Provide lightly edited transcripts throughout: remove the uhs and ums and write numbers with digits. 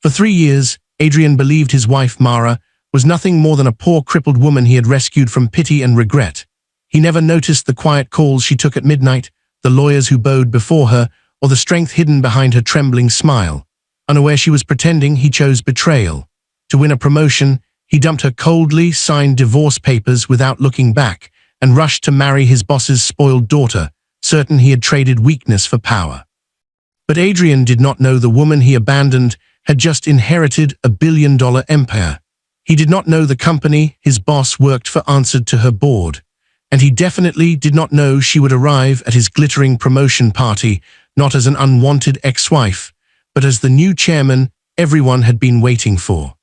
For 3 years, Adrian believed his wife, Mara, was nothing more than a poor crippled woman he had rescued from pity and regret. He never noticed the quiet calls she took at midnight, the lawyers who bowed before her, or the strength hidden behind her trembling smile. Unaware she was pretending, he chose betrayal. To win a promotion, he dumped her coldly, signed divorce papers without looking back, and rushed to marry his boss's spoiled daughter, certain he had traded weakness for power. But Adrian did not know the woman he abandoned had just inherited a billion-dollar empire. He did not know the company his boss worked for answered to her board. And he definitely did not know she would arrive at his glittering promotion party, not as an unwanted ex-wife, but as the new chairman everyone had been waiting for.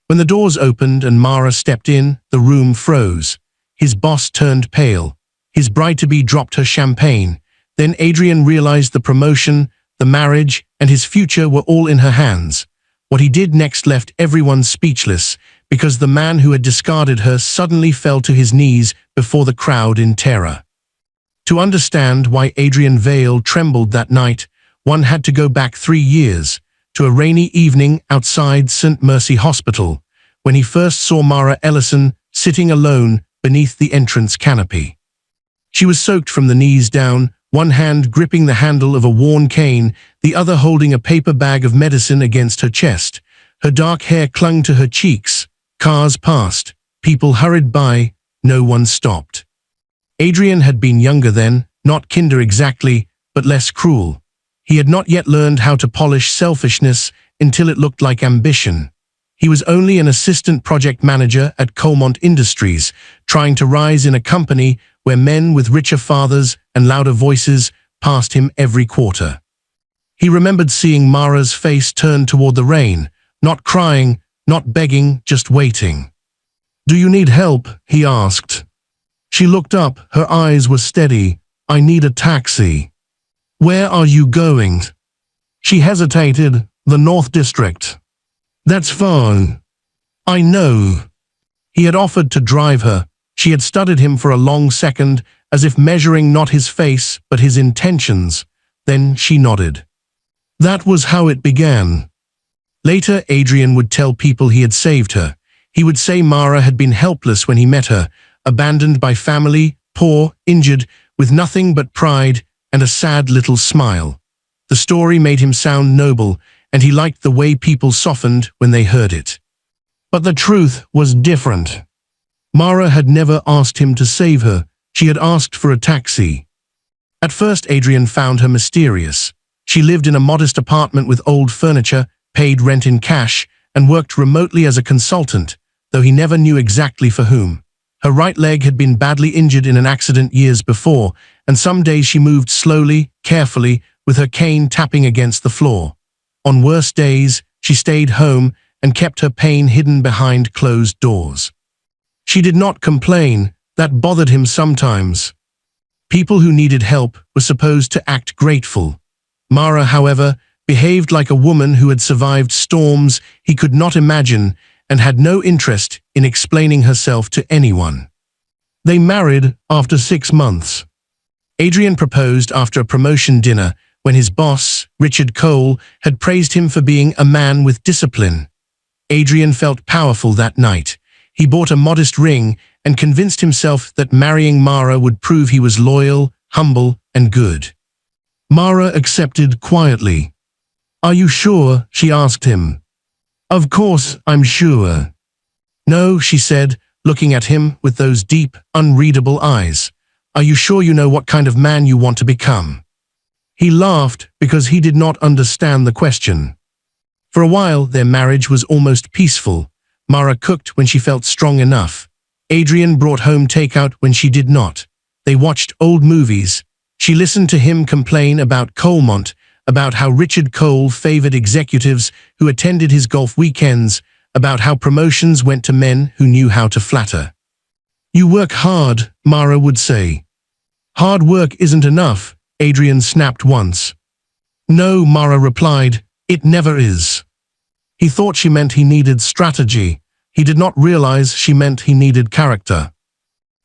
When the doors opened and Mara stepped in, the room froze. His boss turned pale. His bride-to-be dropped her champagne. Then Adrian realized the promotion, the marriage, and his future were all in her hands. What he did next left everyone speechless, because the man who had discarded her suddenly fell to his knees before the crowd in terror. To understand why Adrian Vale trembled that night, one had to go back 3 years, to a rainy evening outside St. Mercy Hospital, when he first saw Mara Ellison sitting alone beneath the entrance canopy. She was soaked from the knees down, one hand gripping the handle of a worn cane, the other holding a paper bag of medicine against her chest. Her dark hair clung to her cheeks. Cars passed. People hurried by. No one stopped. Adrian had been younger then, not kinder exactly, but less cruel. He had not yet learned how to polish selfishness until it looked like ambition. He was only an assistant project manager at Colmont Industries, trying to rise in a company where men with richer fathers and louder voices passed him every quarter. He remembered seeing Mara's face turn toward the rain, not crying, not begging, just waiting. "Do you need help?" he asked. She looked up, her eyes were steady. "I need a taxi." "Where are you going?" She hesitated. "The North District." "That's fine." "I know." He had offered to drive her. She had studied him for a long second, as if measuring not his face, but his intentions. Then she nodded. That was how it began. Later, Adrian would tell people he had saved her. He would say Mara had been helpless when he met her, abandoned by family, poor, injured, with nothing but pride and a sad little smile. The story made him sound noble, and he liked the way people softened when they heard it. But the truth was different. Mara had never asked him to save her. She had asked for a taxi. At first, Adrian found her mysterious. She lived in a modest apartment with old furniture, paid rent in cash, and worked remotely as a consultant, though he never knew exactly for whom. Her right leg had been badly injured in an accident years before, and some days she moved slowly, carefully, with her cane tapping against the floor. On worse days, she stayed home and kept her pain hidden behind closed doors. She did not complain. That bothered him sometimes. People who needed help were supposed to act grateful. Mara, however, behaved like a woman who had survived storms he could not imagine and had no interest in explaining herself to anyone. They married after 6 months. Adrian proposed after a promotion dinner when his boss, Richard Cole, had praised him for being a man with discipline. Adrian felt powerful that night. He bought a modest ring and convinced himself that marrying Mara would prove he was loyal, humble, and good. Mara accepted quietly. "Are you sure?" she asked him. "Of course I'm sure." "No," she said, looking at him with those deep, unreadable eyes. "Are you sure you know what kind of man you want to become?" He laughed because he did not understand the question. For a while, their marriage was almost peaceful. Mara cooked when she felt strong enough. Adrian brought home takeout when she did not. They watched old movies. She listened to him complain about Colmont, about how Richard Cole favored executives who attended his golf weekends, about how promotions went to men who knew how to flatter. "You work hard," Mara would say. "Hard work isn't enough," Adrian snapped once. "No," Mara replied, "it never is." He thought she meant he needed strategy. He did not realize she meant he needed character.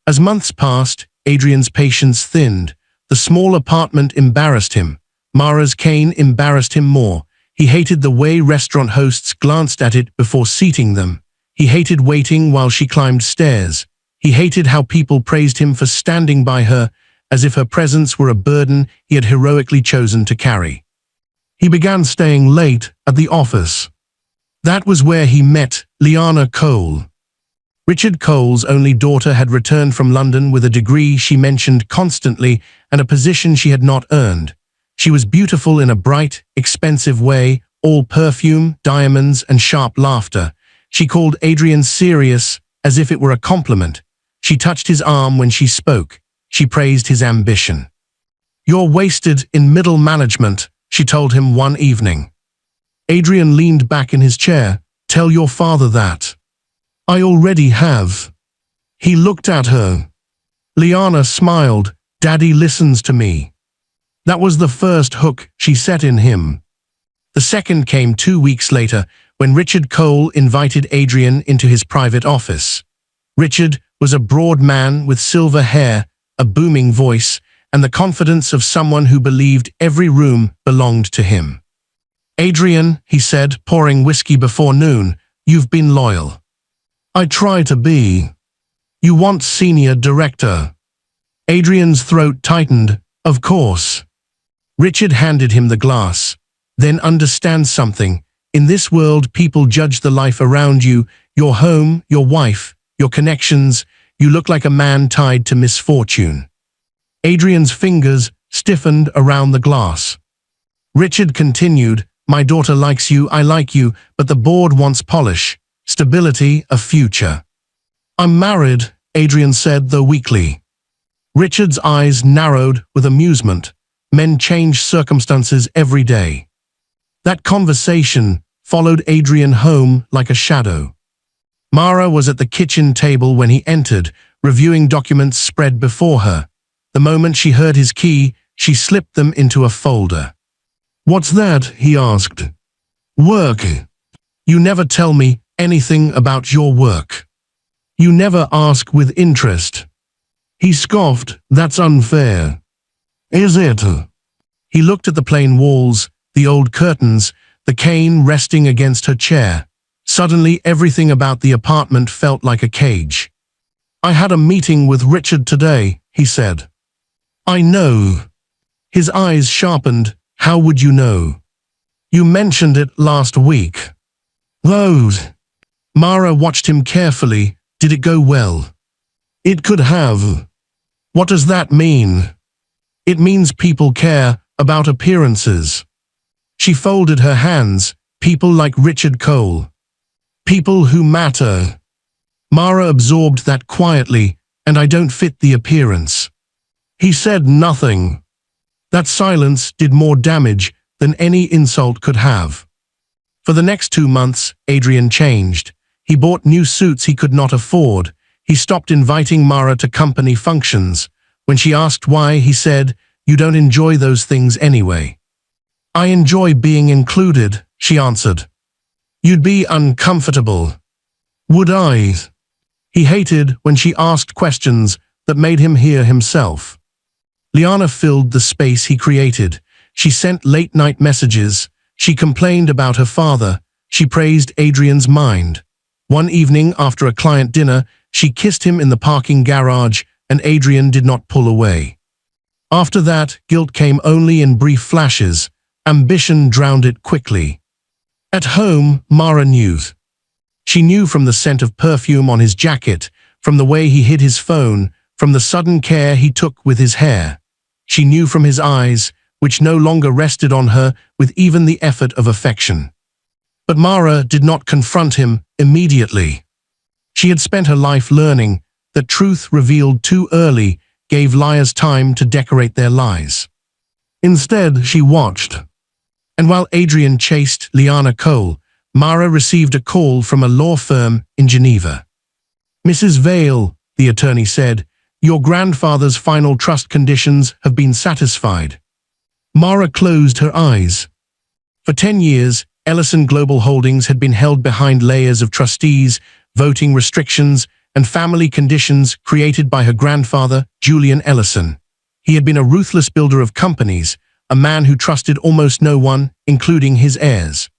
As months passed, Adrian's patience thinned. The small apartment embarrassed him. Mara's cane embarrassed him more. He hated the way restaurant hosts glanced at it before seating them. He hated waiting while she climbed stairs. He hated how people praised him for standing by her, as if her presence were a burden he had heroically chosen to carry. He began staying late at the office. That was where he met Liana Cole. Richard Cole's only daughter had returned from London with a degree she mentioned constantly and a position she had not earned. She was beautiful in a bright, expensive way, all perfume, diamonds, and sharp laughter. She called Adrian serious, as if it were a compliment. She touched his arm when she spoke. She praised his ambition. "You're wasted in middle management," she told him one evening. Adrian leaned back in his chair. "Tell your father that." "I already have." He looked at her. Liana smiled. "Daddy listens to me." That was the first hook she set in him. The second came 2 weeks later, when Richard Cole invited Adrian into his private office. Richard was a broad man with silver hair, a booming voice, and the confidence of someone who believed every room belonged to him. "Adrian," he said, pouring whiskey before noon, "you've been loyal." "I try to be." "You want senior director." Adrian's throat tightened. "Of course." Richard handed him the glass. "Then understand something. In this world, people judge the life around you, your home, your wife, your connections. You look like a man tied to misfortune." Adrian's fingers stiffened around the glass. Richard continued, "My daughter likes you, I like you, but the board wants polish, stability, a future." "I'm married," Adrian said, though weakly. Richard's eyes narrowed with amusement. Men change circumstances every day. That conversation followed Adrian home like a shadow. Mara was at the kitchen table when he entered, reviewing documents spread before her. The moment she heard his key, she slipped them into a folder. "What's that?" he asked. "Work. You never tell me anything about your work. You never ask with interest." He scoffed. "That's unfair." "Is it?" He looked at the plain walls, the old curtains, the cane resting against her chair. Suddenly, everything about the apartment felt like a cage. "I had a meeting with Richard today," he said. "I know." His eyes sharpened. "How would you know?" "You mentioned it last week." "Those." Mara watched him carefully. "Did it go well?" "It could have." "What does that mean?" "It means people care about appearances." She folded her hands. "People like Richard Cole. People who matter." Mara absorbed that quietly. "And I don't fit the appearance." He said nothing. That silence did more damage than any insult could have. For the next 2 months, Adrian changed. He bought new suits he could not afford. He stopped inviting Mara to company functions. When she asked why, he said, "You don't enjoy those things anyway." "I enjoy being included," she answered. "You'd be uncomfortable." "Would I?" He hated when she asked questions that made him hear himself. Liana filled the space he created. She sent late-night messages. She complained about her father. She praised Adrian's mind. One evening, after a client dinner, she kissed him in the parking garage, and Adrian did not pull away. After that, guilt came only in brief flashes. Ambition drowned it quickly. At home, Mara knew. She knew from the scent of perfume on his jacket, from the way he hid his phone, from the sudden care he took with his hair. She knew from his eyes, which no longer rested on her with even the effort of affection. But Mara did not confront him immediately. She had spent her life learning that truth revealed too early gave liars time to decorate their lies. Instead, she watched. And while Adrian chased Liana Cole, Mara received a call from a law firm in Geneva. "Mrs. Vale," the attorney said, "your grandfather's final trust conditions have been satisfied." Mara closed her eyes. For 10 years, Ellison Global Holdings had been held behind layers of trustees, voting restrictions, and family conditions created by her grandfather, Julian Ellison. He had been a ruthless builder of companies, a man who trusted almost no one, including his heirs.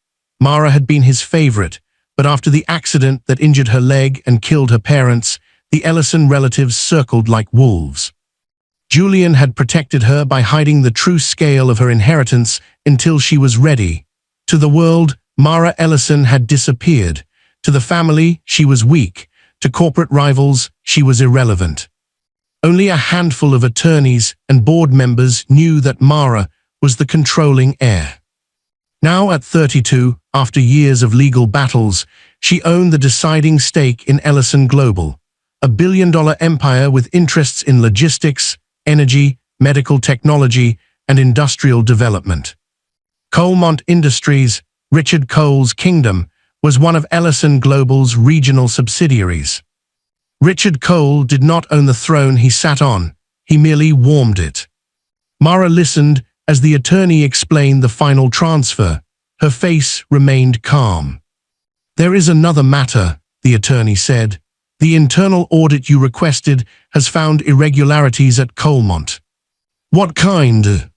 Mara had been his favorite, but after the accident that injured her leg and killed her parents, the Ellison relatives circled like wolves. Julian had protected her by hiding the true scale of her inheritance until she was ready. To the world, Mara Ellison had disappeared. To the family, she was weak. To corporate rivals, she was irrelevant. Only a handful of attorneys and board members knew that Mara was the controlling heir. Now at 32, after years of legal battles, she owned the deciding stake in Ellison Global, a billion-dollar empire with interests in logistics, energy, medical technology, and industrial development. Coalmont Industries, Richard Cole's kingdom, was one of Ellison Global's regional subsidiaries. Richard Cole did not own the throne he sat on, he merely warmed it. Mara listened as the attorney explained the final transfer. Her face remained calm. "There is another matter," the attorney said. "The internal audit you requested has found irregularities at Coalmont." "What kind?"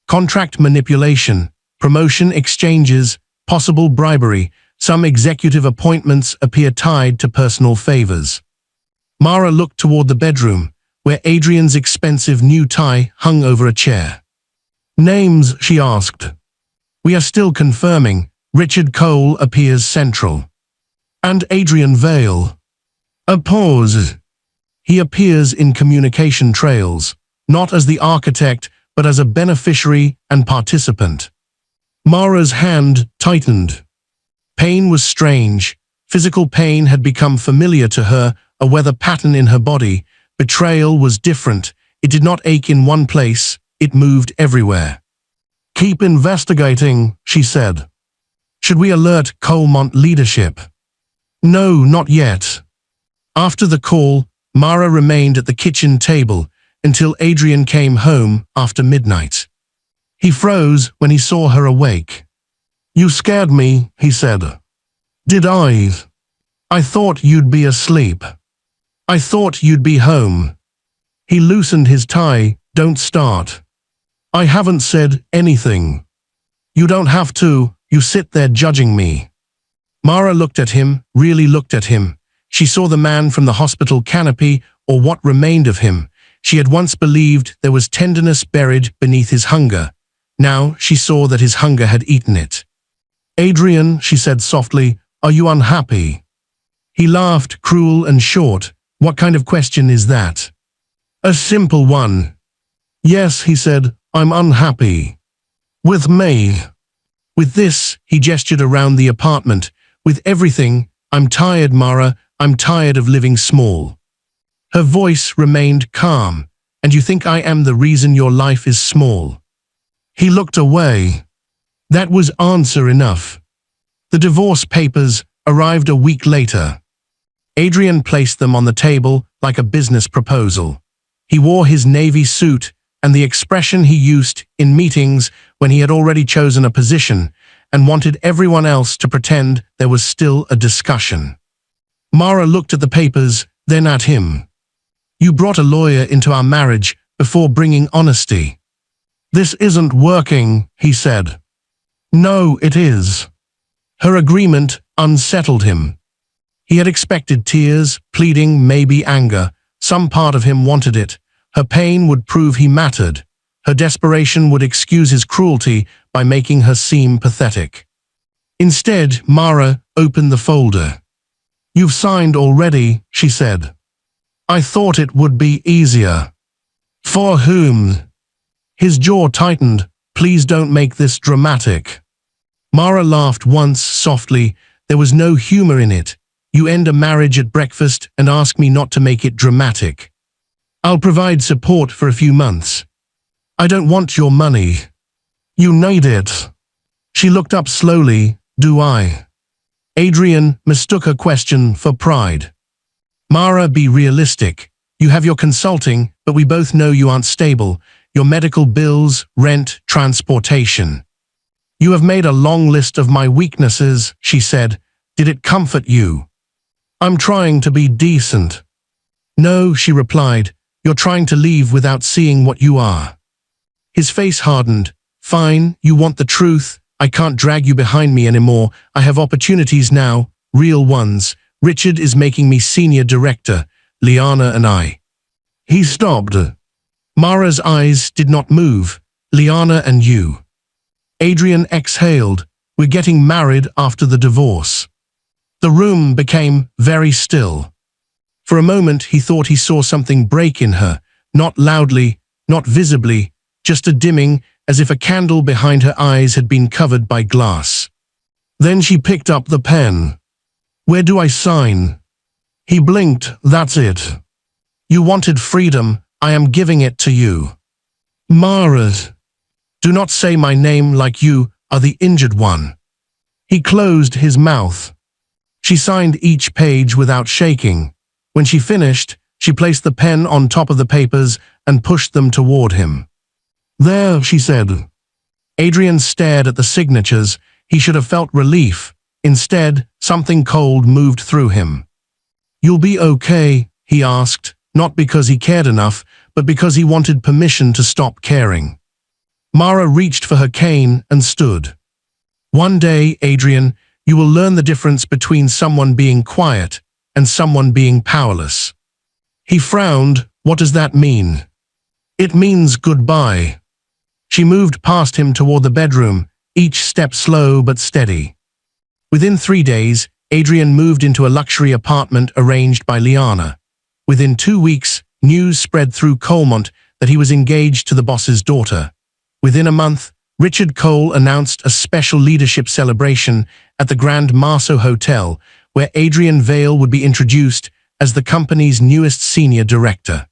"Contract manipulation, promotion exchanges, possible bribery. Some executive appointments appear tied to personal favors." Mara looked toward the bedroom, where Adrian's expensive new tie hung over a chair. "Names?" she asked. "We are still confirming. Richard Cole appears central." "And Adrian Vale?" A pause. "He appears in communication trails, not as the architect, but as a beneficiary and participant." Mara's hand tightened. Pain was strange. Physical pain had become familiar to her, a weather pattern in her body. Betrayal was different. It did not ache in one place, it moved everywhere. "Keep investigating," she said. "Should we alert Coalmont leadership?" "No, not yet." After the call, Mara remained at the kitchen table until Adrian came home after midnight. He froze when he saw her awake. "You scared me," he said. "Did I? I thought you'd be asleep. I thought you'd be home." He loosened his tie. "Don't start. I haven't said anything." "You don't have to. You sit there judging me." Mara looked at him, really looked at him. She saw the man from the hospital canopy, or what remained of him. She had once believed there was tenderness buried beneath his hunger. Now she saw that his hunger had eaten it. "Adrian," she said softly, "are you unhappy?" He laughed, cruel and short. "What kind of question is that?" "A simple one." "Yes," he said, "I'm unhappy." "With me?" "With this," he gestured around the apartment. "With everything. I'm tired, Mara. I'm tired of living small." Her voice remained calm. "And you think I am the reason your life is small?" He looked away. That was answer enough. The divorce papers arrived a week later. Adrian placed them on the table like a business proposal. He wore his navy suit and the expression he used in meetings when he had already chosen a position and wanted everyone else to pretend there was still a discussion. Mara looked at the papers, then at him. "You brought a lawyer into our marriage before bringing honesty." "This isn't working," he said. "No, it is." Her agreement unsettled him. He had expected tears, pleading, maybe anger. Some part of him wanted it. Her pain would prove he mattered. Her desperation would excuse his cruelty by making her seem pathetic. Instead, Mara opened the folder. "You've signed already," she said. "I thought it would be easier." "For whom?" His jaw tightened. "Please don't make this dramatic." Mara laughed once, softly. There was no humor in it. "You end a marriage at breakfast and ask me not to make it dramatic. I'll provide support for a few months. I don't want your money." "You need it." She looked up slowly. "Do I?" Adrian mistook her question for pride. "Mara, be realistic. You have your consulting, but we both know you aren't stable. Your medical bills, rent, transportation. You have made a long list of my weaknesses," she said. "Did it comfort you?" "I'm trying to be decent." "No," she replied. "You're trying to leave without seeing what you are." His face hardened. Fine, you want the truth. I can't drag you behind me anymore. I have opportunities now, real ones. Richard is making me senior director, Liana and I." He stopped. Mara's eyes did not move. "Liana and you." Adrian exhaled. "We're getting married after the divorce." The room became very still. For a moment he thought he saw something break in her, not loudly, not visibly, just a dimming, as if a candle behind her eyes had been covered by glass. Then she picked up the pen. "Where do I sign?" He blinked. "That's it. You wanted freedom. I am giving it to you." "Mara, do not say my name like you are the injured one." He closed his mouth. She signed each page without shaking. When she finished, she placed the pen on top of the papers and pushed them toward him. "There," she said. Adrian stared at the signatures. He should have felt relief. Instead, something cold moved through him. "You'll be okay?" he asked, not because he cared enough, but because he wanted permission to stop caring. Mara reached for her cane and stood. "One day, Adrian, you will learn the difference between someone being quiet and someone being powerless." He frowned. "What does that mean?" "It means goodbye." She moved past him toward the bedroom, each step slow but steady. Within 3 days, Adrian moved into a luxury apartment arranged by Liana. Within 2 weeks, news spread through Colmont that he was engaged to the boss's daughter. Within a month, Richard Cole announced a special leadership celebration at the Grand Marceau Hotel, where Adrian Vale would be introduced as the company's newest senior director.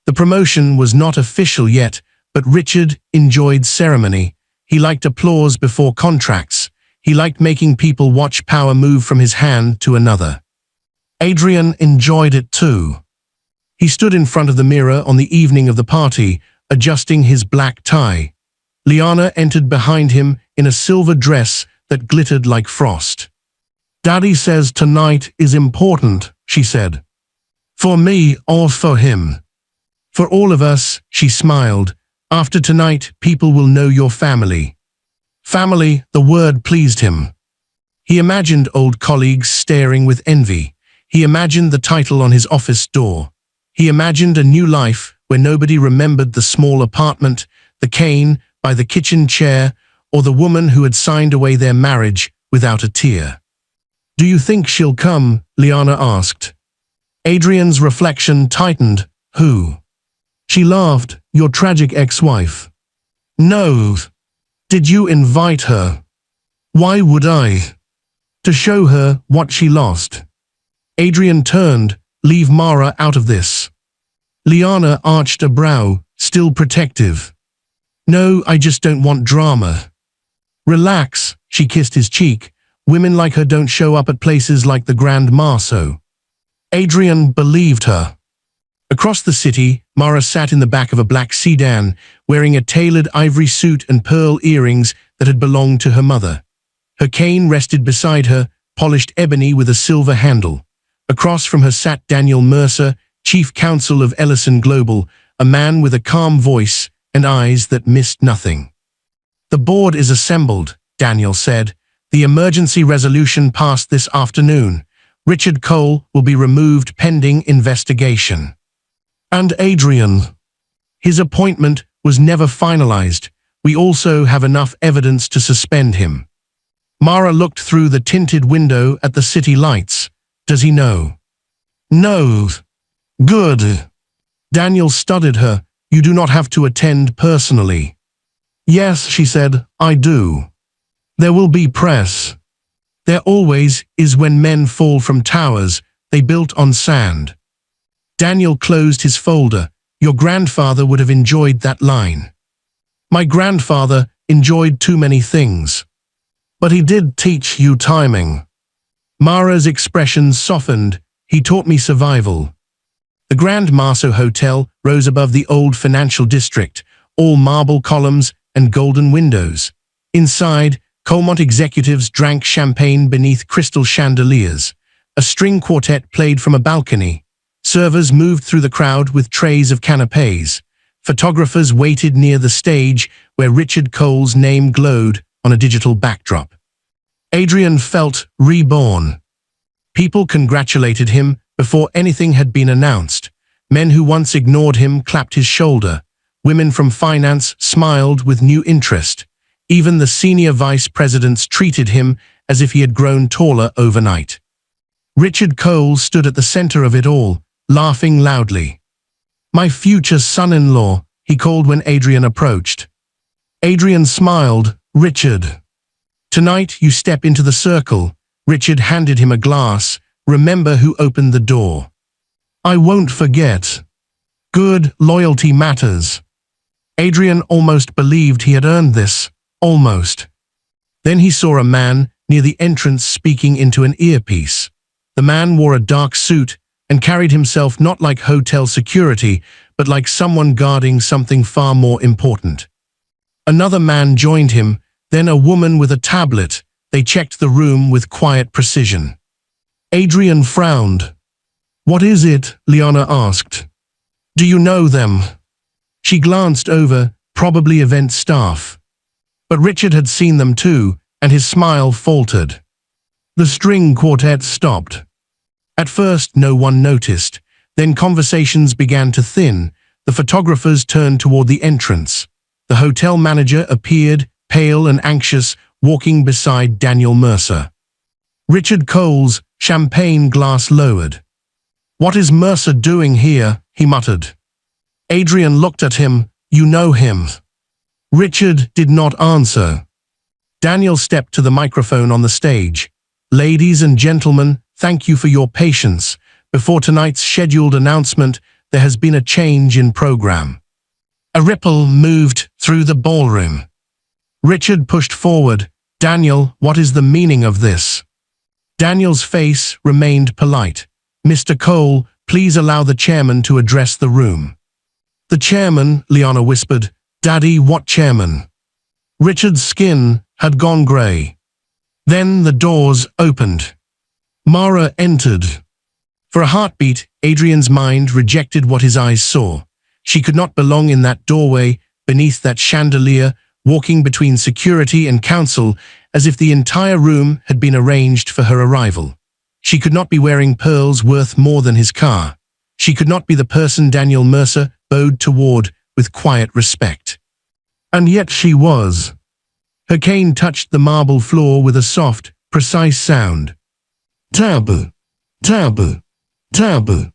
The promotion was not official yet, but Richard enjoyed ceremony. He liked applause before contracts. He liked making people watch power move from his hand to another. Adrian enjoyed it too. He stood in front of the mirror on the evening of the party, adjusting his black tie. Liana entered behind him in a silver dress that glittered like frost. "Daddy says tonight is important," she said. "For me or for him?" "For all of us," she smiled. "After tonight, people will know your family." Family, the word pleased him. He imagined old colleagues staring with envy. He imagined the title on his office door. He imagined a new life where nobody remembered the small apartment, the cane by the kitchen chair, or the woman who had signed away their marriage without a tear. "Do you think she'll come?" Liana asked. Adrian's reflection tightened. "Who?" She laughed. "Your tragic ex-wife." "No. Did you invite her?" "Why would I?" "To show her what she lost." Adrian turned. "Leave Mara out of this." Liana arched a brow, still protective. "No, I just don't want drama." "Relax," she kissed his cheek. "Women like her don't show up at places like the Grand Marceau." Adrian believed her. Across the city, Mara sat in the back of a black sedan, wearing a tailored ivory suit and pearl earrings that had belonged to her mother. Her cane rested beside her, polished ebony with a silver handle. Across from her sat Daniel Mercer, chief counsel of Ellison Global, a man with a calm voice and eyes that missed nothing. "The board is assembled," Daniel said. "The emergency resolution passed this afternoon. Richard Cole will be removed pending investigation." "And Adrian?" "His appointment was never finalized. We also have enough evidence to suspend him." Mara looked through the tinted window at the city lights. "Does he know?" "No." "Good." Daniel studied her. "You do not have to attend personally." "Yes," she said, "I do. There will be press. There always is when men fall from towers they built on sand." Daniel closed his folder. "Your grandfather would have enjoyed that line." "My grandfather enjoyed too many things. But he did teach you timing." Mara's expression softened. "He taught me survival." The Grand Marceau Hotel rose above the old financial district, all marble columns and golden windows. Inside, Colmont executives drank champagne beneath crystal chandeliers. A string quartet played from a balcony. Servers moved through the crowd with trays of canapés. Photographers waited near the stage where Richard Cole's name glowed on a digital backdrop. Adrian felt reborn. People congratulated him before anything had been announced. Men who once ignored him clapped his shoulder. Women from finance smiled with new interest. Even the senior vice presidents treated him as if he had grown taller overnight. Richard Cole stood at the center of it all, laughing loudly. "My future son-in-law," he called when Adrian approached. Adrian smiled. "Richard. Tonight you step into the circle." Richard handed him a glass. "Remember who opened the door." "I won't forget." "Good, loyalty matters." Adrian almost believed he had earned this. Almost. Then he saw a man near the entrance speaking into an earpiece. The man wore a dark suit and carried himself not like hotel security, but like someone guarding something far more important. Another man joined him, then a woman with a tablet. They checked the room with quiet precision. Adrian frowned. "What is it?" Liana asked. "Do you know them?" She glanced over, probably event staff. But Richard had seen them too, and his smile faltered. The string quartet stopped. At first, no one noticed. Then conversations began to thin. The photographers turned toward the entrance. The hotel manager appeared, pale and anxious, walking beside Daniel Mercer. Richard Cole's champagne glass lowered. "What is Mercer doing here?" he muttered. Adrian looked at him. "You know him." Richard did not answer. Daniel stepped to the microphone on the stage. "Ladies and gentlemen, thank you for your patience. Before tonight's scheduled announcement, there has been a change in program." A ripple moved through the ballroom. Richard pushed forward. "Daniel, what is the meaning of this?" Daniel's face remained polite. "Mr. Cole, please allow the chairman to address the room." "The chairman," Liana whispered. "Daddy, what chairman?" Richard's skin had gone grey. Then the doors opened. Mara entered. For a heartbeat, Adrian's mind rejected what his eyes saw. She could not belong in that doorway, beneath that chandelier, walking between security and counsel, as if the entire room had been arranged for her arrival. She could not be wearing pearls worth more than his car. She could not be the person Daniel Mercer bowed toward with quiet respect. And yet she was. Her cane touched the marble floor with a soft, precise sound. Taboo, taboo, taboo.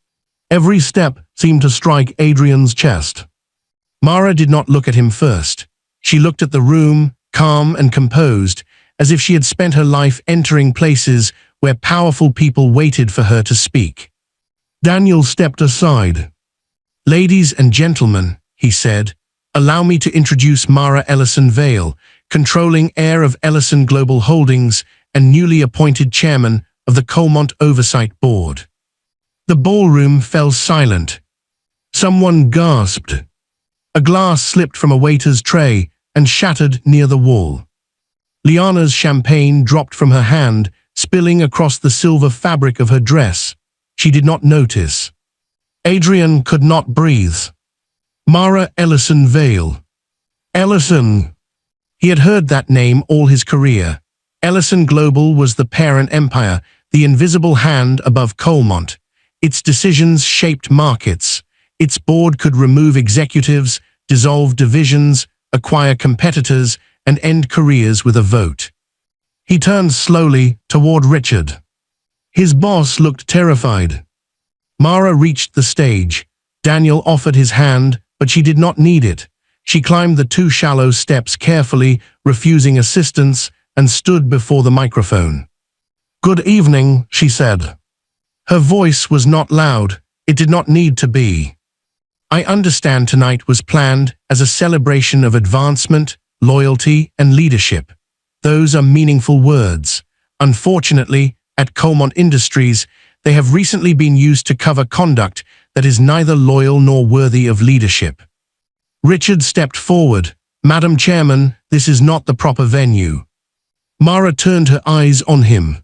Every step seemed to strike Adrian's chest. Mara did not look at him first. She looked at the room, calm and composed, as if she had spent her life entering places where powerful people waited for her to speak. Daniel stepped aside. "Ladies and gentlemen," he said, "allow me to introduce Mara Ellison Vale, controlling heir of Ellison Global Holdings and newly appointed chairman of the Colmont Oversight Board." The ballroom fell silent. Someone gasped. A glass slipped from a waiter's tray and shattered near the wall. Liana's champagne dropped from her hand, spilling across the silver fabric of her dress. She did not notice. Adrian could not breathe. Mara Ellison Vale. Ellison. He had heard that name all his career. Ellison Global was the parent empire, the invisible hand above Colmont. Its decisions shaped markets. Its board could remove executives, dissolve divisions, acquire competitors, and end careers with a vote. He turned slowly toward Richard. His boss looked terrified. Mara reached the stage. Daniel offered his hand, but she did not need it. She climbed the 2 shallow steps carefully, refusing assistance, and stood before the microphone. "Good evening," she said. Her voice was not loud. It did not need to be. "I understand tonight was planned as a celebration of advancement, loyalty, and leadership. Those are meaningful words. Unfortunately, at Colmont Industries, they have recently been used to cover conduct that is neither loyal nor worthy of leadership." Richard stepped forward. "Madam Chairman, this is not the proper venue." Mara turned her eyes on him.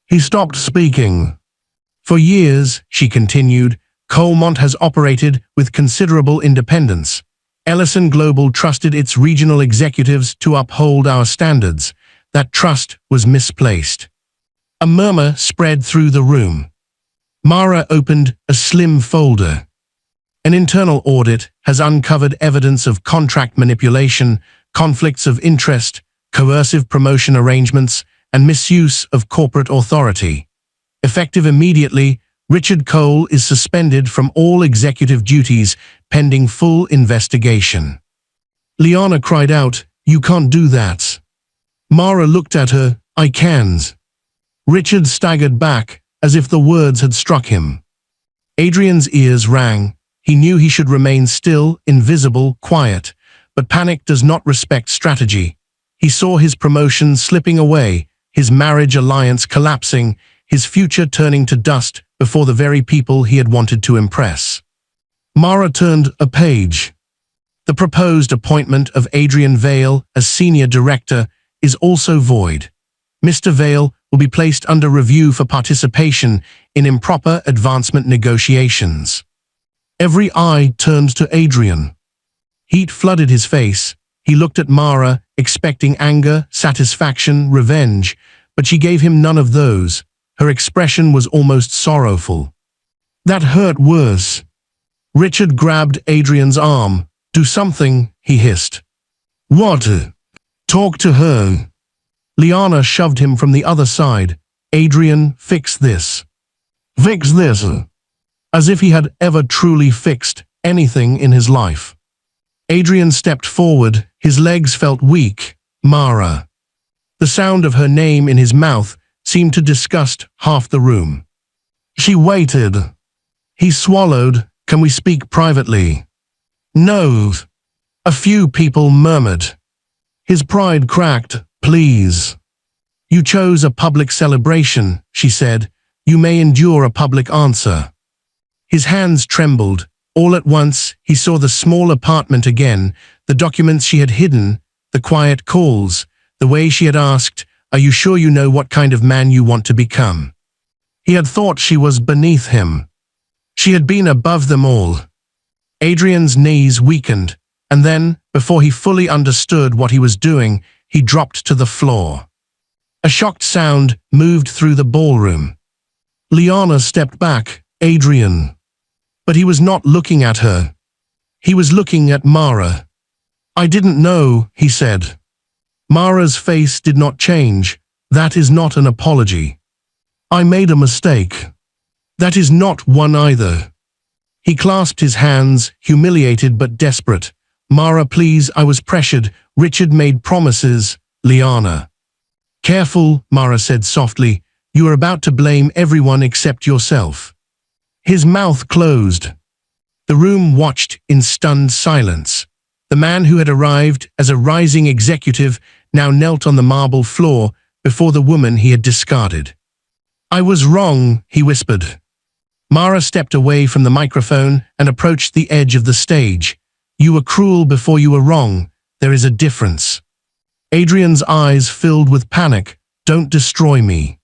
He stopped speaking. "For years," she continued, "Colmont has operated with considerable independence. Ellison Global trusted its regional executives to uphold our standards. That trust was misplaced. A murmur spread through the room. Mara opened a slim folder. An internal audit has uncovered evidence of contract manipulation, conflicts of interest, coercive promotion arrangements, and misuse of corporate authority. Effective immediately, Richard Cole is suspended from all executive duties pending full investigation. Liana cried out, "You can't do that." Mara looked at her, "I can't." Richard staggered back, as if the words had struck him. Adrian's ears rang. He knew he should remain still, invisible, quiet, but panic does not respect strategy. He saw his promotion slipping away, his marriage alliance collapsing, his future turning to dust before the very people he had wanted to impress. Mara turned a page. The proposed appointment of Adrian Vale as senior director is also void. Mr. Vale will be placed under review for participation in improper advancement negotiations. Every eye turned to Adrian. Heat flooded his face. He looked at Mara, expecting anger, satisfaction, revenge, but she gave him none of those. Her expression was almost sorrowful. That hurt worse. Richard grabbed Adrian's arm. "Do something," he hissed. "What?" "Talk to her." Liana shoved him from the other side. "Adrian, fix this." "Fix this?" As if he had ever truly fixed anything in his life. Adrian stepped forward. His legs felt weak. "Mara." The sound of her name in his mouth seemed to disgust half the room. She waited. He swallowed. "Can we speak privately?" "No." A few people murmured. His pride cracked. "Please." "You chose a public celebration," she said. "You may endure a public answer." His hands trembled. All at once, he saw the small apartment again, the documents she had hidden, the quiet calls, the way she had asked, "Are you sure you know what kind of man you want to become?" He had thought she was beneath him. She had been above them all. Adrian's knees weakened, and then, before he fully understood what he was doing, he dropped to the floor. A shocked sound moved through the ballroom. Liana stepped back. "Adrian." But he was not looking at her. He was looking at Mara. "I didn't know," he said. Mara's face did not change. "That is not an apology." "I made a mistake." "That is not one either." He clasped his hands, humiliated but desperate. "Mara, please, I was pressured. Richard made promises." "Liana." "Careful," Mara said softly. "You are about to blame everyone except yourself." His mouth closed. The room watched in stunned silence. The man who had arrived as a rising executive now knelt on the marble floor before the woman he had discarded. "I was wrong," he whispered. Mara stepped away from the microphone and approached the edge of the stage. "You were cruel before you were wrong. There is a difference." Adrian's eyes filled with panic. "Don't destroy me."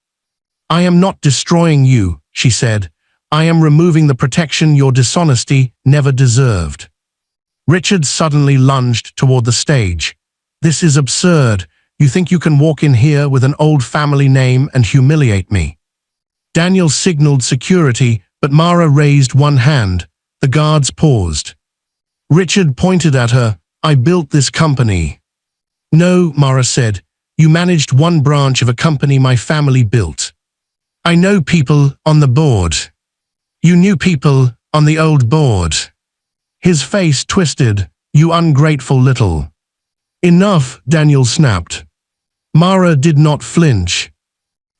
"I am not destroying you," she said. "I am removing the protection your dishonesty never deserved." Richard suddenly lunged toward the stage. "This is absurd. You think you can walk in here with an old family name and humiliate me?" Daniel signaled security, but Mara raised one hand. The guards paused. Richard pointed at her. "I built this company." "No," Mara said. "You managed one branch of a company my family built." "I know people on the board." "You knew people on the old board." His face twisted. "You ungrateful little." "Enough," Daniel snapped. Mara did not flinch.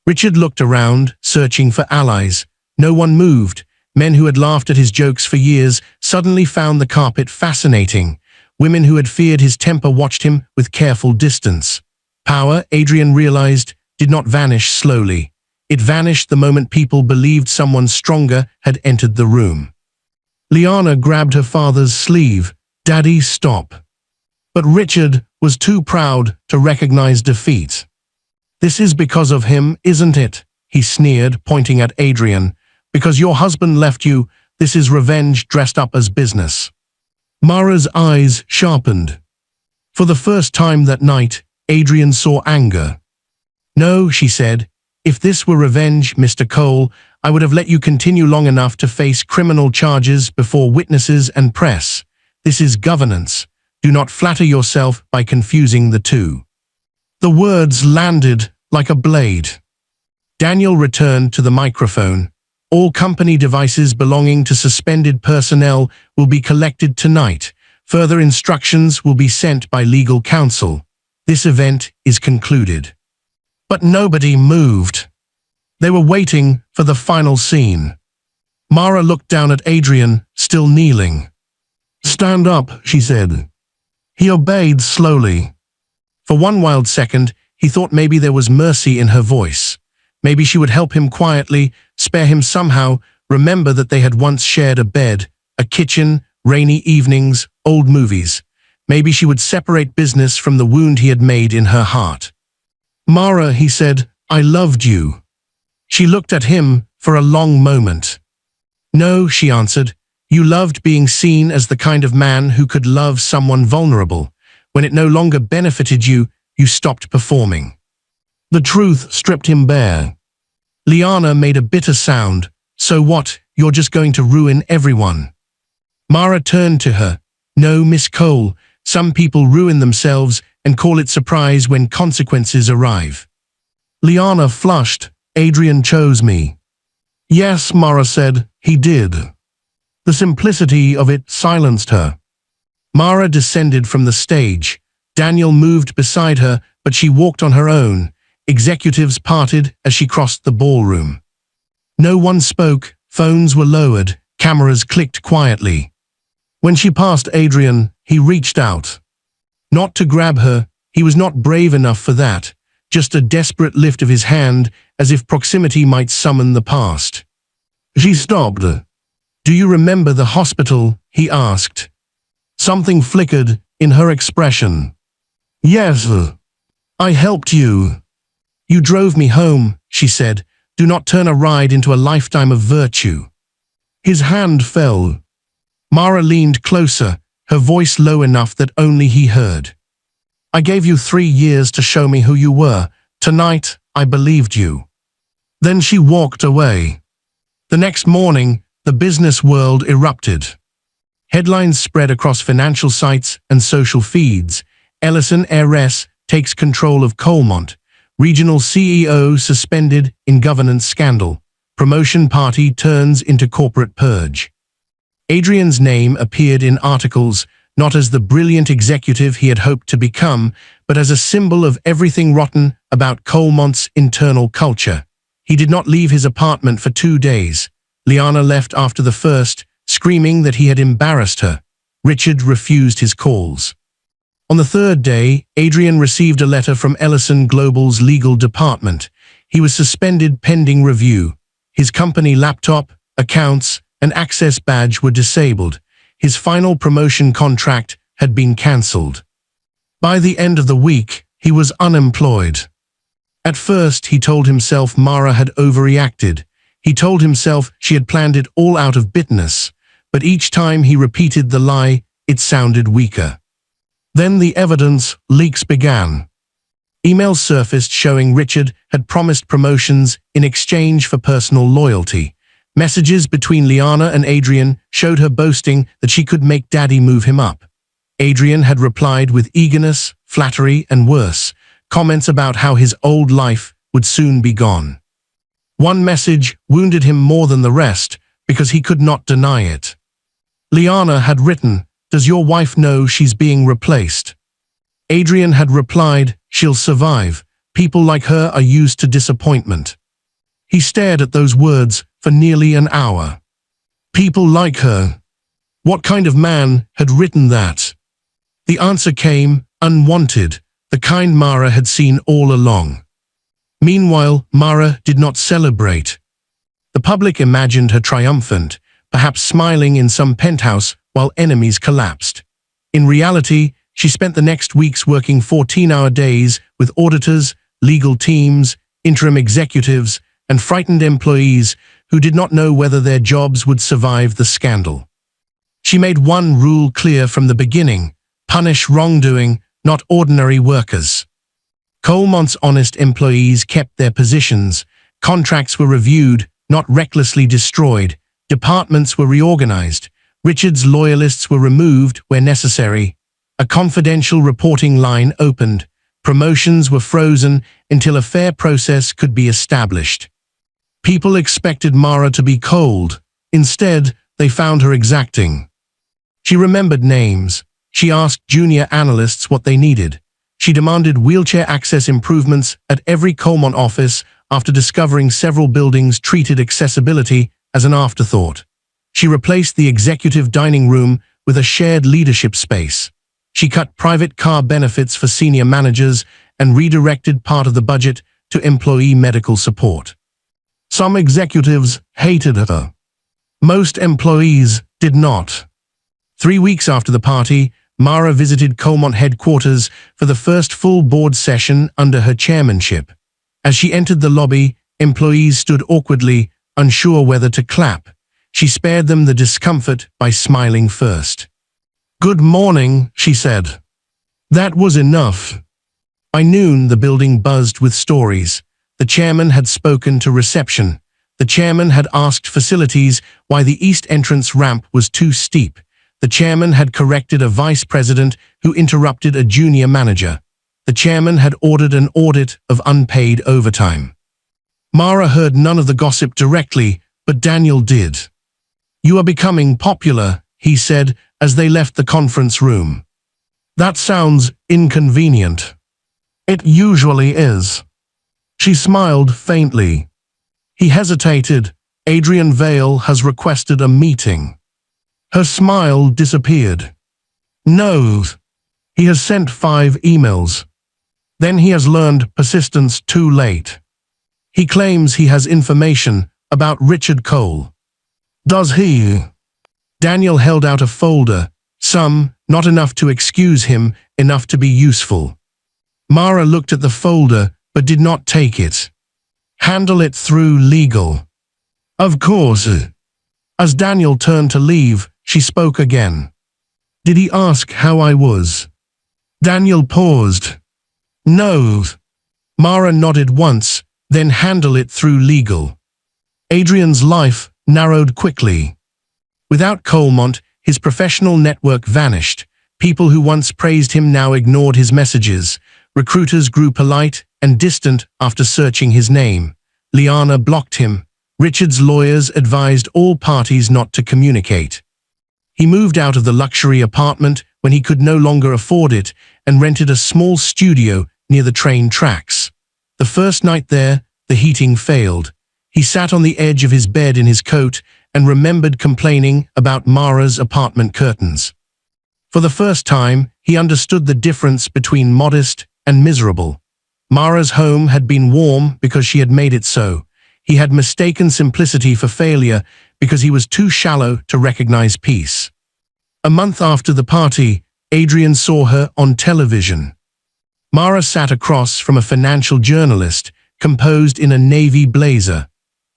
Richard looked around, searching for allies. No one moved. Men who had laughed at his jokes for years suddenly found the carpet fascinating. Women who had feared his temper watched him with careful distance. Power, Adrian realized, did not vanish slowly. It vanished the moment people believed someone stronger had entered the room. Liana grabbed her father's sleeve. "Daddy, stop." But Richard was too proud to recognize defeat. "This is because of him, isn't it?" he sneered, pointing at Adrian. "Because your husband left you, this is revenge dressed up as business." Mara's eyes sharpened. For the first time that night, Adrian saw anger. "No," she said. "If this were revenge, Mr. Cole, I would have let you continue long enough to face criminal charges before witnesses and press. This is governance. Do not flatter yourself by confusing the two." The words landed like a blade. Daniel returned to the microphone. "All company devices belonging to suspended personnel will be collected tonight. Further instructions will be sent by legal counsel. This event is concluded." But nobody moved. They were waiting for the final scene. Mara looked down at Adrian, still kneeling. "Stand up," she said. He obeyed slowly. For one wild second, he thought maybe there was mercy in her voice. Maybe she would help him quietly, spare him somehow, remember that they had once shared a bed, a kitchen, rainy evenings, old movies. Maybe she would separate business from the wound he had made in her heart. "Mara," he said, "I loved you." She looked at him for a long moment. "No," she answered, "you loved being seen as the kind of man who could love someone vulnerable. When it no longer benefited you, you stopped performing." The truth stripped him bare. Liana made a bitter sound. "So what? You're just going to ruin everyone." Mara turned to her. "No, Miss Cole, some people ruin themselves and call it surprise when consequences arrive." Liana flushed. "Adrian chose me." "Yes," Mara said, "he did." The simplicity of it silenced her. Mara descended from the stage. Daniel moved beside her, but she walked on her own. Executives parted as she crossed the ballroom. No one spoke, phones were lowered, cameras clicked quietly. When she passed Adrian, he reached out. Not to grab her, he was not brave enough for that, just a desperate lift of his hand, as if proximity might summon the past. She stopped. "Do you remember the hospital?" he asked. Something flickered in her expression. "Yes. I helped you." "You drove me home," she said. "Do not turn a ride into a lifetime of virtue." His hand fell. Mara leaned closer, her voice low enough that only he heard. "I gave you 3 years to show me who you were. Tonight, I believed you." Then she walked away. The next morning, the business world erupted. Headlines spread across financial sites and social feeds. Ellison heiress takes control of Colmont. Regional CEO suspended in governance scandal. Promotion party turns into corporate purge. Adrian's name appeared in articles, not as the brilliant executive he had hoped to become, but as a symbol of everything rotten about Colmont's internal culture. He did not leave his apartment for 2 days. Liana left after the first, screaming that he had embarrassed her. Richard refused his calls. On the 3rd day, Adrian received a letter from Ellison Global's legal department. He was suspended pending review. His company laptop, accounts, and access badge were disabled. His final promotion contract had been cancelled. By the end of the week, he was unemployed. At first, he told himself Mara had overreacted. He told himself she had planned it all out of bitterness. But each time he repeated the lie, it sounded weaker. Then the evidence leaks began. Emails surfaced showing Richard had promised promotions in exchange for personal loyalty. Messages between Liana and Adrian showed her boasting that she could make Daddy move him up. Adrian had replied with eagerness, flattery, and worse, comments about how his old life would soon be gone. One message wounded him more than the rest because he could not deny it. Liana had written, "Does your wife know she's being replaced?" Adrian had replied, "She'll survive. People like her are used to disappointment." He stared at those words for nearly an hour. People like her. What kind of man had written that? The answer came, unwanted, the kind Mara had seen all along. Meanwhile, Mara did not celebrate. The public imagined her triumphant, perhaps smiling in some penthouse while enemies collapsed. In reality, she spent the next weeks working 14-hour days with auditors, legal teams, interim executives, and frightened employees who did not know whether their jobs would survive the scandal. She made one rule clear from the beginning: punish wrongdoing, not ordinary workers. Coalmont's honest employees kept their positions, contracts were reviewed, not recklessly destroyed, departments were reorganized, Richard's loyalists were removed where necessary, a confidential reporting line opened, promotions were frozen until a fair process could be established. People expected Mara to be cold. Instead, they found her exacting. She remembered names. She asked junior analysts what they needed. She demanded wheelchair access improvements at every Coalmont office after discovering several buildings treated accessibility as an afterthought. She replaced the executive dining room with a shared leadership space. She cut private car benefits for senior managers and redirected part of the budget to employee medical support. Some executives hated her. Most employees did not. 3 weeks after the party, Mara visited Coalmont headquarters for the first full board session under her chairmanship. As she entered the lobby, employees stood awkwardly, unsure whether to clap. She spared them the discomfort by smiling first. "Good morning," she said. That was enough. By noon, the building buzzed with stories. The chairman had spoken to reception. The chairman had asked facilities why the east entrance ramp was too steep. The chairman had corrected a vice president who interrupted a junior manager. The chairman had ordered an audit of unpaid overtime. Mara heard none of the gossip directly, but Daniel did. "You are becoming popular," he said as they left the conference room. "That sounds inconvenient." "It usually is." She smiled faintly. He hesitated. "Adrian Vale has requested a meeting." Her smile disappeared. "No. He has sent 5 emails. Then he has learned persistence too late. He claims he has information about Richard Cole." "Does he?" Daniel held out a folder. Some, not enough to excuse him, enough to be useful. Mara looked at the folder, but did not take it. "Handle it through legal." "Of course." As Daniel turned to leave, she spoke again. "Did he ask how I was?" Daniel paused. "No." Mara nodded once, then handle it through legal. Adrian's life narrowed quickly. Without Coalmont, his professional network vanished. People who once praised him now ignored his messages. Recruiters grew polite and distant after searching his name. Liana blocked him. Richard's lawyers advised all parties not to communicate. He moved out of the luxury apartment when he could no longer afford it and rented a small studio near the train tracks. The first night there, the heating failed. He sat on the edge of his bed in his coat and remembered complaining about Mara's apartment curtains. For the first time, he understood the difference between modest and miserable. Mara's home had been warm because she had made it so. He had mistaken simplicity for failure because he was too shallow to recognize peace. A month after the party, Adrian saw her on television. Mara sat across from a financial journalist, composed in a navy blazer.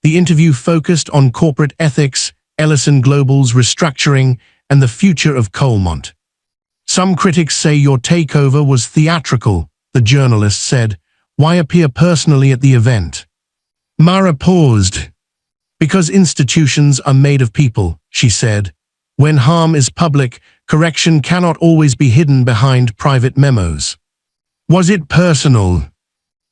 The interview focused on corporate ethics, Ellison Global's restructuring, and the future of Coalmont. "Some critics say your takeover was theatrical," the journalist said. "Why appear personally at the event?" Mara paused. "Because institutions are made of people," she said. "When harm is public, correction cannot always be hidden behind private memos." "Was it personal?"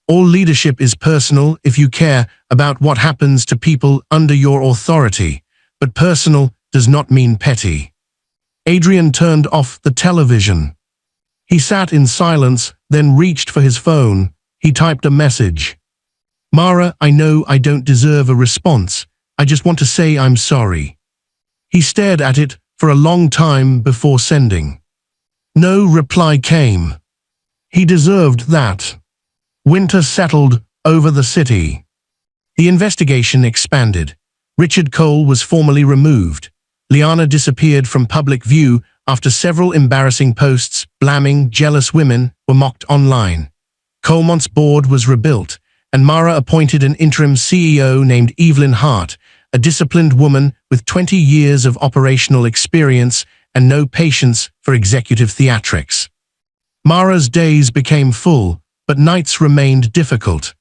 "All leadership is personal if you care about what happens to people under your authority, but personal does not mean petty." Adrian turned off the television. He sat in silence, then reached for his phone. He typed a message. "Mara, I know I don't deserve a response. I just want to say I'm sorry." He stared at it for a long time before sending. No reply came. He deserved that. Winter settled over the city. The investigation expanded. Richard Cole was formally removed. Liana disappeared from public view after several embarrassing posts blaming jealous women were mocked online. Coalmont's board was rebuilt, and Mara appointed an interim CEO named Evelyn Hart, a disciplined woman with 20 years of operational experience and no patience for executive theatrics. Mara's days became full, but nights remained difficult.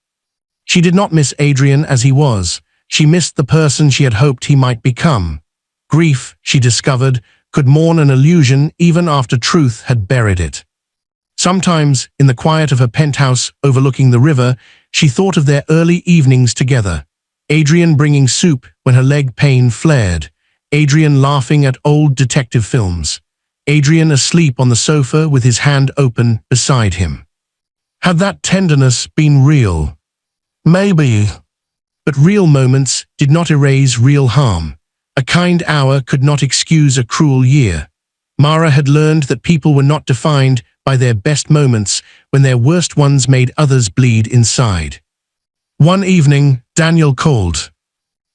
She did not miss Adrian as he was. She missed the person she had hoped he might become. Grief, she discovered, could mourn an illusion even after truth had buried it. Sometimes, in the quiet of her penthouse overlooking the river, she thought of their early evenings together. Adrian bringing soup when her leg pain flared. Adrian laughing at old detective films. Adrian asleep on the sofa with his hand open beside him. Had that tenderness been real? Maybe. But real moments did not erase real harm. A kind hour could not excuse a cruel year. Mara had learned that people were not defined by their best moments when their worst ones made others bleed inside. One evening, Daniel called.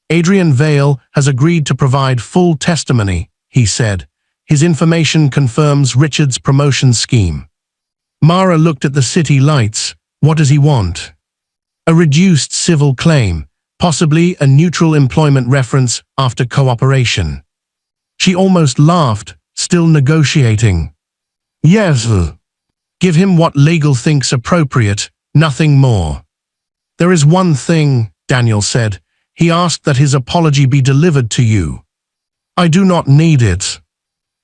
Adrian Vale has agreed to provide full testimony, he said. His information confirms Richard's promotion scheme. Mara looked at the city lights. What does he want? A reduced civil claim, possibly a neutral employment reference after cooperation. She almost laughed, still negotiating. Yes. Give him what legal thinks appropriate, nothing more. There is one thing, Daniel said. He asked that his apology be delivered to you. I do not need it.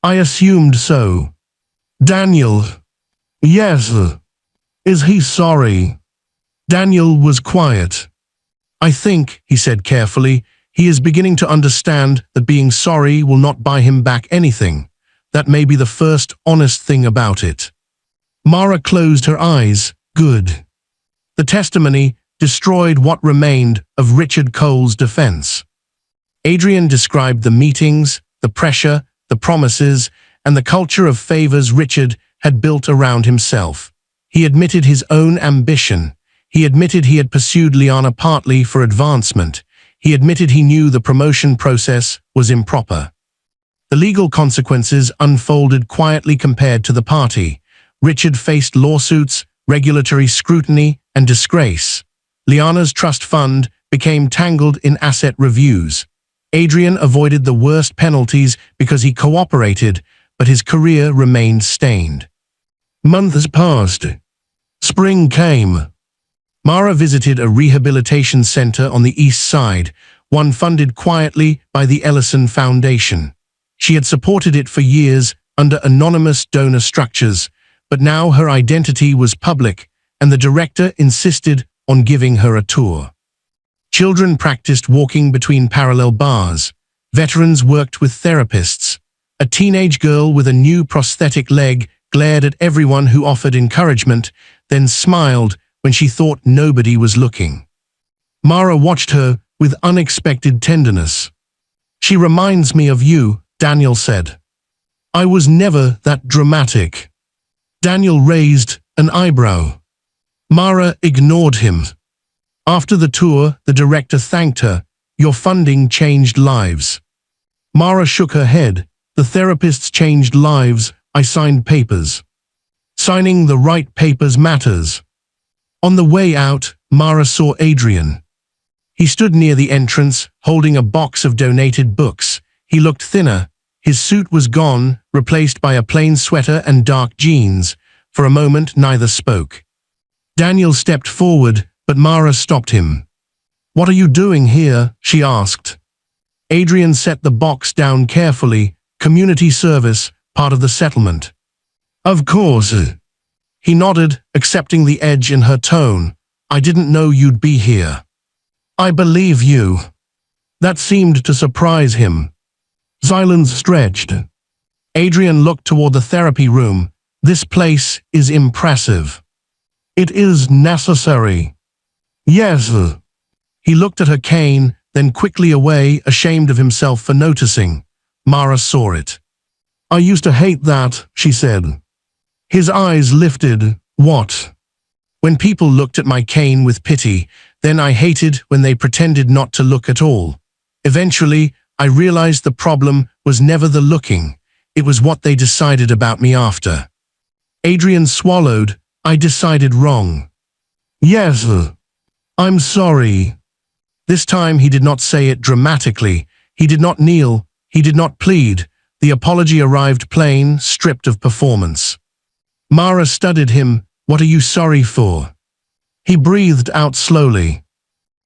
I assumed so. Daniel. Yes. Is he sorry? Daniel was quiet. I think, he said carefully, he is beginning to understand that being sorry will not buy him back anything. That may be the first honest thing about it. Mara closed her eyes. Good. The testimony destroyed what remained of Richard Cole's defense. Adrian described the meetings, the pressure, the promises, and the culture of favors Richard had built around himself. He admitted his own ambition. He admitted he had pursued Liana partly for advancement. He admitted he knew the promotion process was improper. The legal consequences unfolded quietly compared to the party. Richard faced lawsuits, regulatory scrutiny, and disgrace. Liana's trust fund became tangled in asset reviews. Adrian avoided the worst penalties because he cooperated, but his career remained stained. Months passed. Spring came. Mara visited a rehabilitation center on the east side, one funded quietly by the Ellison Foundation. She had supported it for years under anonymous donor structures, but now her identity was public, and the director insisted on giving her a tour. Children practiced walking between parallel bars. Veterans worked with therapists. A teenage girl with a new prosthetic leg glared at everyone who offered encouragement, then smiled when she thought nobody was looking. Mara watched her with unexpected tenderness. She reminds me of you, Daniel said. I was never that dramatic. Daniel raised an eyebrow. Mara ignored him. After the tour, the director thanked her. Your funding changed lives. Mara shook her head. The therapists changed lives. I signed papers. Signing the right papers matters. On the way out, Mara saw Adrian. He stood near the entrance, holding a box of donated books. He looked thinner. His suit was gone, replaced by a plain sweater and dark jeans. For a moment, neither spoke. Daniel stepped forward, but Mara stopped him. What are you doing here? She asked. Adrian set the box down carefully. Community service, part of the settlement. Of course. He nodded, accepting the edge in her tone. I didn't know you'd be here. I believe you. That seemed to surprise him. Silence stretched. Adrian looked toward the therapy room. This place is impressive. It is necessary. Yes. He looked at her cane, then quickly away, ashamed of himself for noticing. Mara saw it. I used to hate that, she said. His eyes lifted. What? When people looked at my cane with pity, then I hated when they pretended not to look at all. Eventually, I realized the problem was never the looking. It was what they decided about me after. Adrian swallowed. I decided wrong. Yes. I'm sorry. This time he did not say it dramatically. He did not kneel. He did not plead. The apology arrived plain, stripped of performance. Mara studied him. "What are you sorry for?" He breathed out slowly.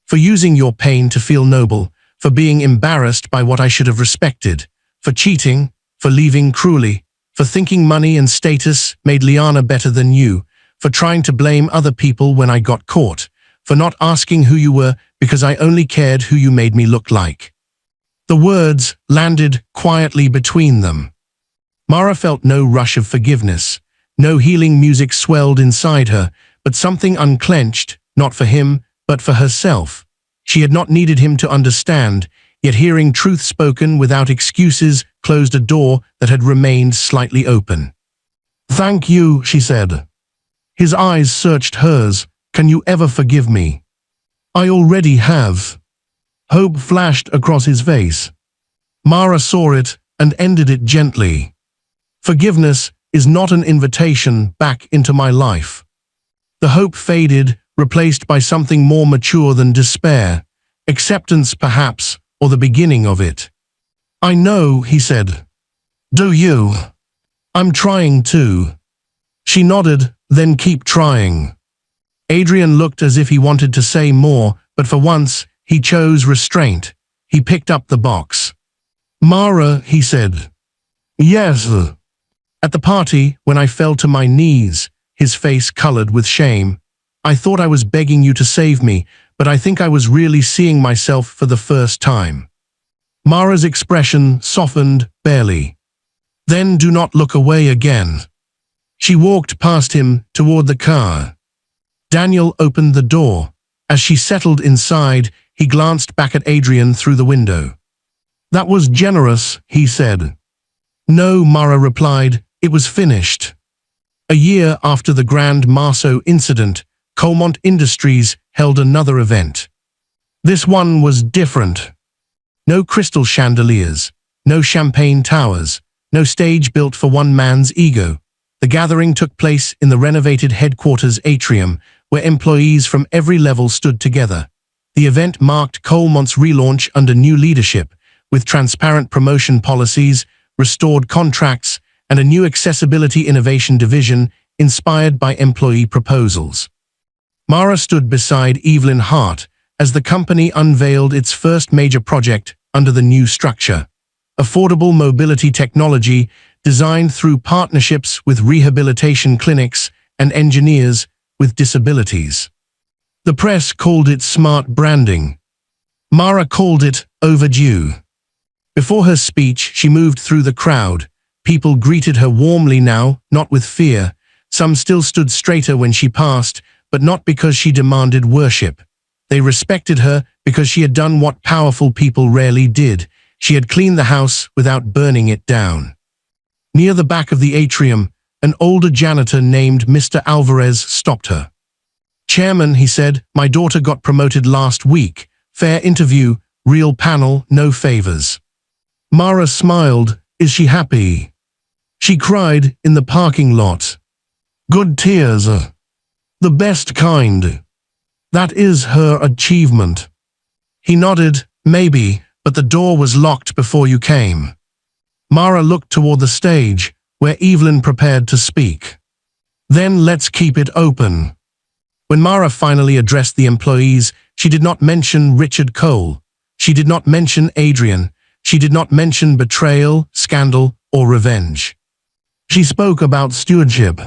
"For using your pain to feel noble, for being embarrassed by what I should have respected, for cheating, for leaving cruelly, for thinking money and status made Liana better than you, for trying to blame other people when I got caught, for not asking who you were because I only cared who you made me look like." The words landed quietly between them. Mara felt no rush of forgiveness. No healing music swelled inside her, but something unclenched, not for him, but for herself. She had not needed him to understand, yet hearing truth spoken without excuses closed a door that had remained slightly open. "Thank you," she said. His eyes searched hers. "Can you ever forgive me?" "I already have." Hope flashed across his face. Mara saw it and ended it gently. "Forgiveness is not an invitation back into my life." The hope faded, replaced by something more mature than despair. Acceptance, perhaps, or the beginning of it. "I know," he said. "Do you?" "I'm trying to." She nodded, "Then keep trying." Adrian looked as if he wanted to say more, but for once, he chose restraint. He picked up the box. "Mara," he said. "Yes." "At the party, when I fell to my knees," his face colored with shame, "I thought I was begging you to save me, but I think I was really seeing myself for the first time." Mara's expression softened barely. "Then do not look away again." She walked past him toward the car. Daniel opened the door. As she settled inside, he glanced back at Adrian through the window. "That was generous," he said. "No," Mara replied, "it was finished." A year after the Grand Marceau incident, Colmont Industries held another event. This one was different. No crystal chandeliers, no champagne towers, no stage built for one man's ego. The gathering took place in the renovated headquarters atrium, where employees from every level stood together. The event marked Colmont's relaunch under new leadership, with transparent promotion policies, restored contracts, and a new accessibility innovation division inspired by employee proposals. Mara stood beside Evelyn Hart as the company unveiled its first major project under the new structure: affordable mobility technology designed through partnerships with rehabilitation clinics and engineers with disabilities. The press called it smart branding. Mara called it overdue. Before her speech, she moved through the crowd. People greeted her warmly now, not with fear. Some still stood straighter when she passed, but not because she demanded worship. They respected her because she had done what powerful people rarely did. She had cleaned the house without burning it down. Near the back of the atrium, an older janitor named Mr. Alvarez stopped her. "Chairman," he said, "my daughter got promoted last week. Fair interview, real panel, no favors." Mara smiled. "Is she happy?" She cried in the parking lot. "Good tears. The best kind. That is her achievement." He nodded. "Maybe, but the door was locked before you came." Mara looked toward the stage, where Evelyn prepared to speak. "Then let's keep it open." When Mara finally addressed the employees, she did not mention Richard Cole. She did not mention Adrian. She did not mention betrayal, scandal, or revenge. She spoke about stewardship.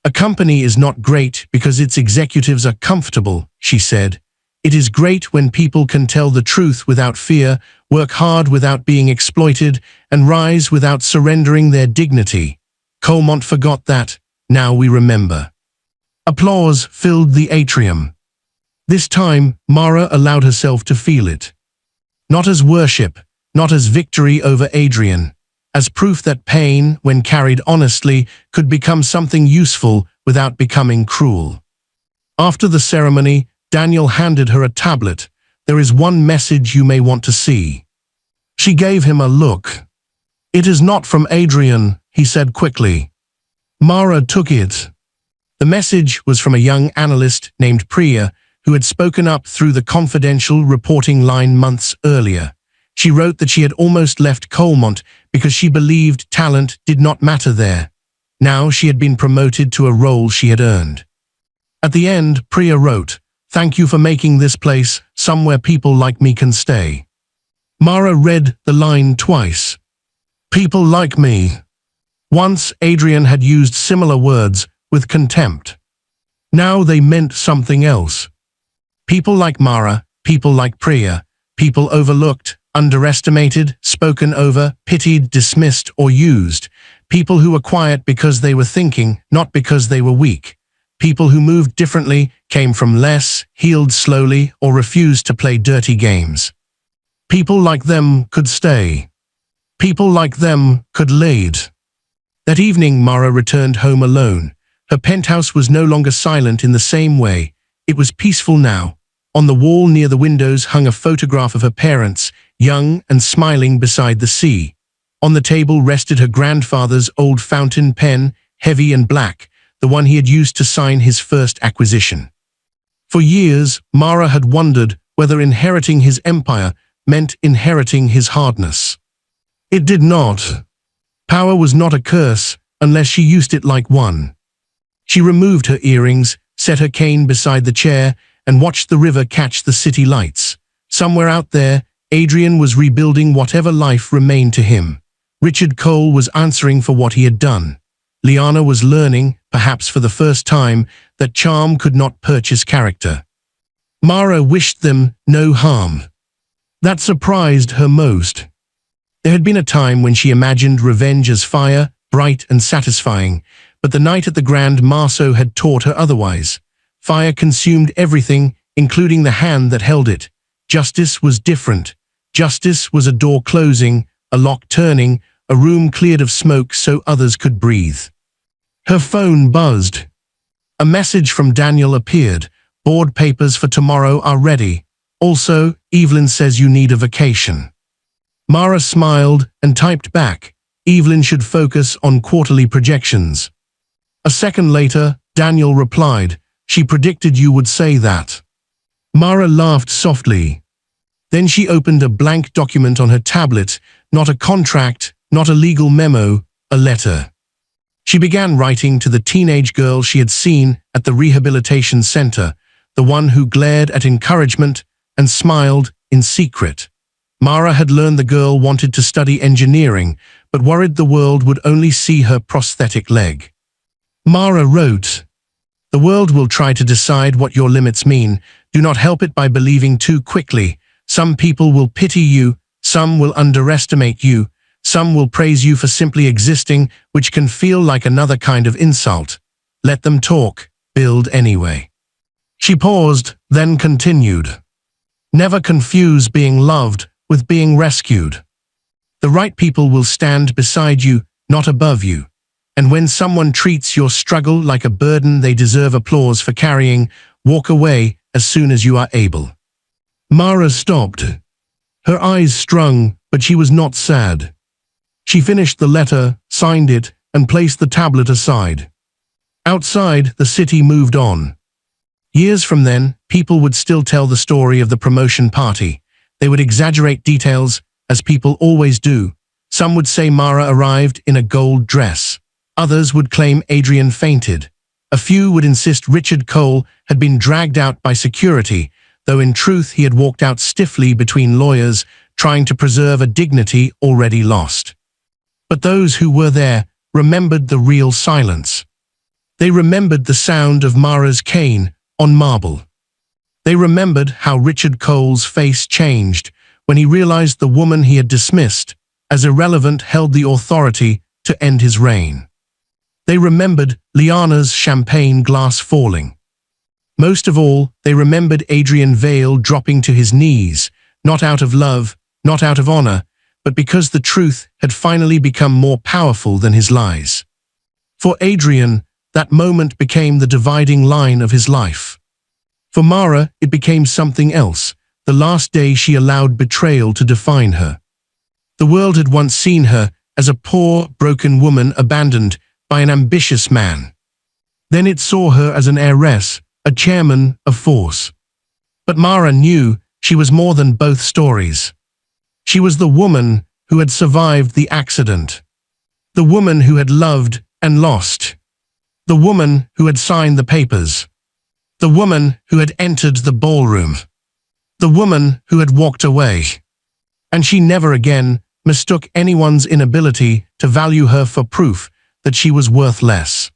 "A company is not great because its executives are comfortable," she said. "It is great when people can tell the truth without fear, work hard without being exploited, and rise without surrendering their dignity." Colmont forgot that. Now we remember. Applause filled the atrium. This time, Mara allowed herself to feel it. Not as worship, not as victory over Adrian, as proof that pain, when carried honestly, could become something useful without becoming cruel. After the ceremony, Daniel handed her a tablet. "There is one message you may want to see." She gave him a look. "It is not from Adrian," he said quickly. Mara took it. The message was from a young analyst named Priya, who had spoken up through the confidential reporting line months earlier. She wrote that she had almost left Colmont because she believed talent did not matter there. Now she had been promoted to a role she had earned. At the end, Priya wrote, "Thank you for making this place somewhere people like me can stay." Mara read the line twice. People like me. Once Adrian had used similar words with contempt. Now they meant something else. People like Mara, people like Priya, people overlooked, underestimated, spoken over, pitied, dismissed, or used. People who were quiet because they were thinking, not because they were weak. People who moved differently, came from less, healed slowly, or refused to play dirty games. People like them could stay. People like them could lead. That evening, Mara returned home alone. Her penthouse was no longer silent in the same way. It was peaceful now. On the wall near the windows hung a photograph of her parents, young and smiling beside the sea. On the table rested her grandfather's old fountain pen, heavy and black, the one he had used to sign his first acquisition. For years, Mara had wondered whether inheriting his empire meant inheriting his hardness. It did not. Power was not a curse unless she used it like one. She removed her earrings, set her cane beside the chair, and watched the river catch the city lights. Somewhere out there, Adrian was rebuilding whatever life remained to him. Richard Cole was answering for what he had done. Liana was learning, perhaps for the first time, that charm could not purchase character. Mara wished them no harm. That surprised her most. There had been a time when she imagined revenge as fire, bright and satisfying, but the night at the Grand Marceau had taught her otherwise. Fire consumed everything, including the hand that held it. Justice was different. Justice was a door closing, a lock turning, a room cleared of smoke so others could breathe. Her phone buzzed. A message from Daniel appeared. Board papers for tomorrow are ready. Also, Evelyn says you need a vacation. Mara smiled and typed back. Evelyn should focus on quarterly projections. A second later, Daniel replied, she predicted you would say that. Mara laughed softly. Then she opened a blank document on her tablet, not a contract, not a legal memo, a letter. She began writing to the teenage girl she had seen at the rehabilitation center, the one who glared at encouragement and smiled in secret. Mara had learned the girl wanted to study engineering, but worried the world would only see her prosthetic leg. Mara wrote, "The world will try to decide what your limits mean. Do not help it by believing too quickly. Some people will pity you, some will underestimate you, some will praise you for simply existing, which can feel like another kind of insult. Let them talk, build anyway." She paused, then continued. "Never confuse being loved with being rescued. The right people will stand beside you, not above you. And when someone treats your struggle like a burden they deserve applause for carrying, walk away as soon as you are able." Mara stopped. Her eyes strung, but she was not sad. She finished the letter, signed it, and placed the tablet aside. Outside, the city moved on. Years from then, people would still tell the story of the promotion party. They would exaggerate details, as people always do. Some would say Mara arrived in a gold dress. Others would claim Adrian fainted. A few would insist Richard Cole had been dragged out by security, though in truth he had walked out stiffly between lawyers, trying to preserve a dignity already lost. But those who were there remembered the real silence. They remembered the sound of Mara's cane on marble. They remembered how Richard Cole's face changed when he realized the woman he had dismissed as irrelevant held the authority to end his reign. They remembered Liana's champagne glass falling. Most of all, they remembered Adrian Vale dropping to his knees, not out of love, not out of honor, but because the truth had finally become more powerful than his lies. For Adrian, that moment became the dividing line of his life. For Mara, it became something else, the last day she allowed betrayal to define her. The world had once seen her as a poor, broken woman abandoned by an ambitious man. Then it saw her as an heiress, a chairman, a force. But Mara knew she was more than both stories. She was the woman who had survived the accident. The woman who had loved and lost. The woman who had signed the papers. The woman who had entered the ballroom. The woman who had walked away. And she never again mistook anyone's inability to value her for proof that she was worth less.